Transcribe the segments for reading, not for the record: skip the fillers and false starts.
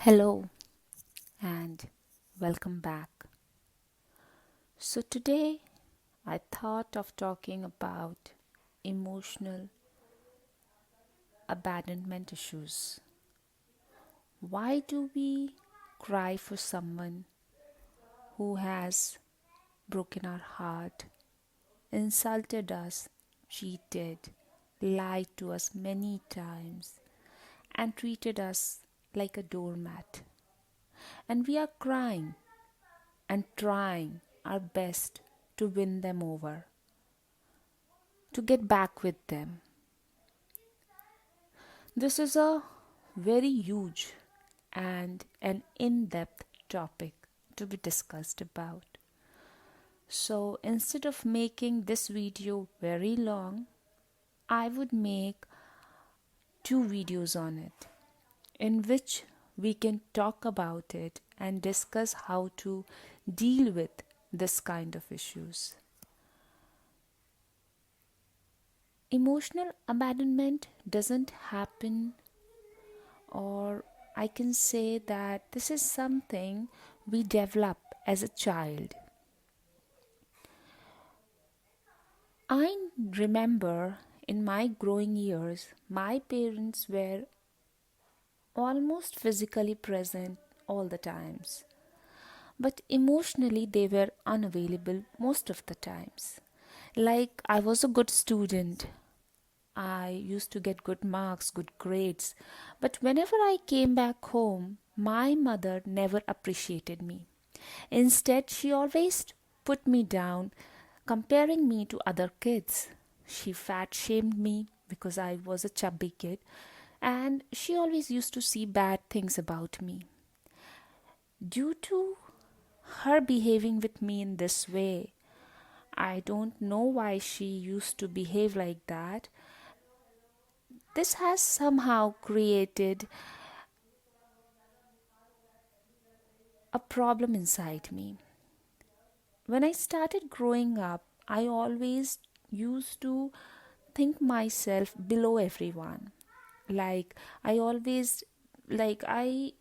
Hello and welcome back. So, today I thought of talking about emotional abandonment issues. Why do we cry for someone who has broken our heart, insulted us, cheated, lied to us many times, and treated us like a doormat? And we are crying and trying our best to win them over, to get back with them. This is a very huge and an in depth topic to be discussed about. So instead of making this video very long, I would make two videos on it in which we can talk about it and discuss how to deal with this kind of issues. Emotional abandonment doesn't happen, or I can say that this is something we develop as a child. I remember in my growing years, my parents were almost physically present all the times, but emotionally they were unavailable most of the times. Like, I was a good student, I used to get good marks, good grades. But whenever I came back home, my mother never appreciated me. Instead, she always put me down, comparing me to other kids. She fat shamed me because I was a chubby kid, and she always used to see bad things about me. Due to her behaving with me in this way, I don't know why she used to behave like that. This has somehow created a problem inside me. When I started growing up, I always used to think myself below everyone. Like, I always like I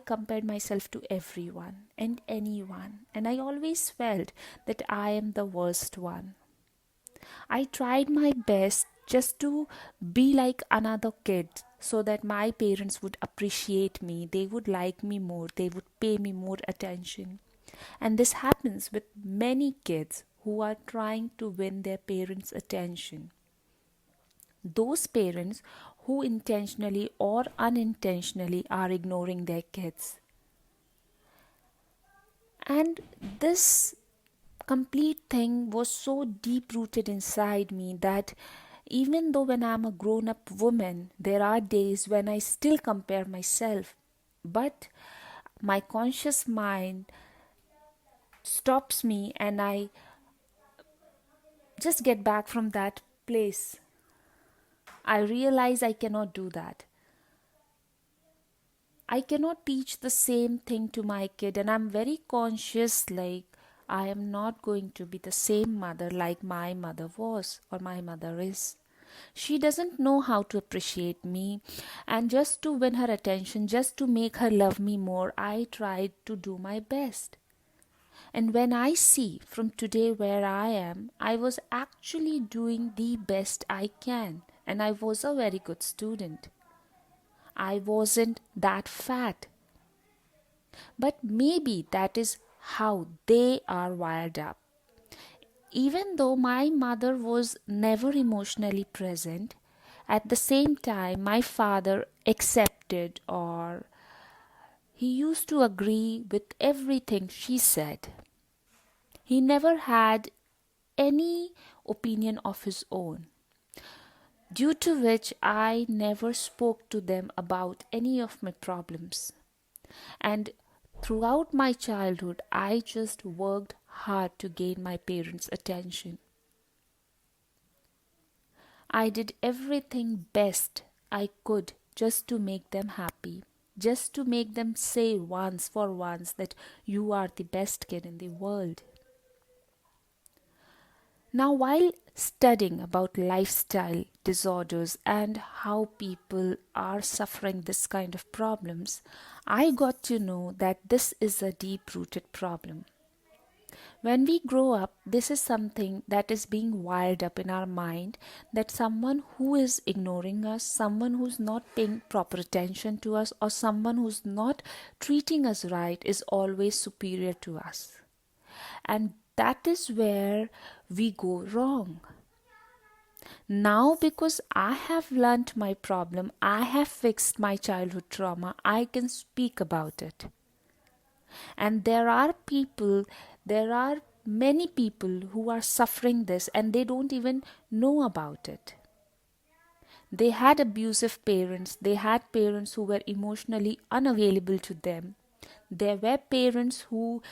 compared myself to everyone and anyone, and I always felt that I am the worst one. I tried my best just to be like another kid so that my parents would appreciate me, they would like me more, they would pay me more attention. And this happens with many kids who are trying to win their parents' attention. Those parents who intentionally or unintentionally are ignoring their kids. And this complete thing was so deep rooted inside me that even though when I'm a grown up woman, there are days when I still compare myself. But my conscious mind stops me and I just get back from that place. I realize I cannot do that. I cannot teach the same thing to my kid, and I'm very conscious like I am not going to be the same mother like my mother was or my mother is. She doesn't know how to appreciate me, and just to win her attention, just to make her love me more, I tried to do my best. And when I see from today where I am, I was actually doing the best I can, and I was a very good student. I wasn't that fat. But maybe that is how they are wired up. Even though my mother was never emotionally present, at the same time, my father accepted, or he used to agree with everything she said. He never had any opinion of his own, due to which I never spoke to them about any of my problems. And throughout my childhood, I just worked hard to gain my parents' attention. I did everything best I could just to make them happy, just to make them say once for once that you are the best kid in the world. Now, while studying about lifestyle disorders and how people are suffering this kind of problems, I got to know that this is a deep rooted problem. When we grow up, this is something that is being wired up in our mind, that someone who is ignoring us, someone who's not paying proper attention to us, or someone who's not treating us right is always superior to us. And that is where we go wrong. Now, because I have learnt my problem, I have fixed my childhood trauma, I can speak about it. And there are many people who are suffering this and they don't even know about it. They had abusive parents, they had parents who were emotionally unavailable to them. There were parents who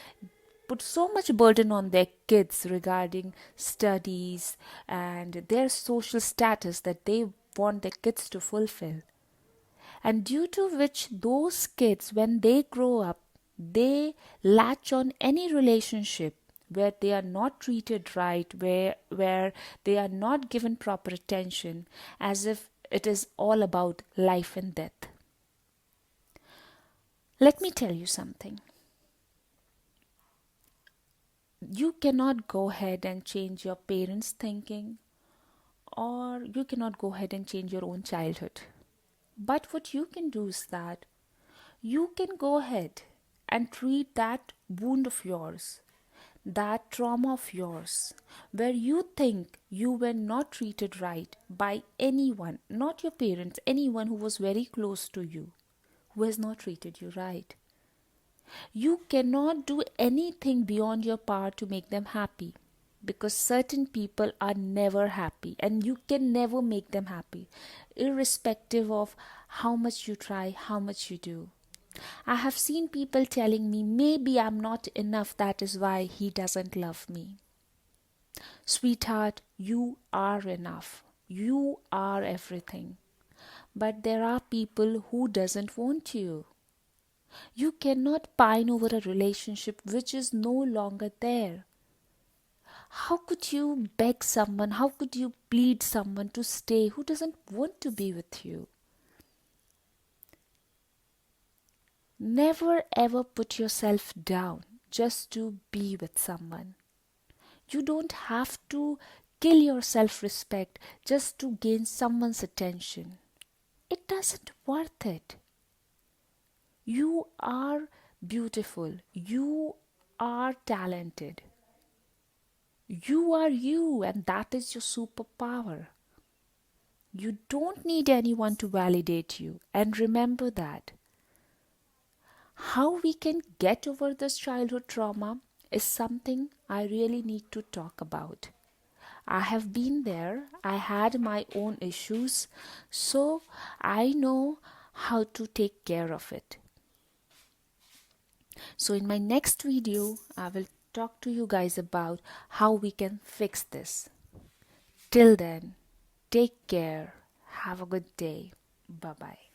put so much burden on their kids regarding studies and their social status that they want their kids to fulfill. And due to which those kids, when they grow up, they latch on any relationship where they are not treated right, where they are not given proper attention, as if it is all about life and death. Let me tell you something. You cannot go ahead and change your parents' thinking, or you cannot go ahead and change your own childhood. But what you can do is that you can go ahead and treat that wound of yours, that trauma of yours, where you think you were not treated right by anyone, not your parents, anyone who was very close to you, who has not treated you right. You cannot do anything beyond your power to make them happy, because certain people are never happy and you can never make them happy, irrespective of how much you try, how much you do. I have seen people telling me, maybe I'm not enough, that is why he doesn't love me. Sweetheart, you are enough. You are everything. But there are people who doesn't want you. You cannot pine over a relationship which is no longer there. How could you beg someone, how could you plead someone to stay who doesn't want to be with you? Never ever put yourself down just to be with someone. You don't have to kill your self-respect just to gain someone's attention. It doesn't worth it. You are beautiful. You are talented. You are you, and that is your superpower. You don't need anyone to validate you. And remember that. How we can get over this childhood trauma is something I really need to talk about. I have been there, I had my own issues, so I know how to take care of it. So in my next video, I will talk to you guys about how we can fix this. Till then, take care, have a good day, bye bye.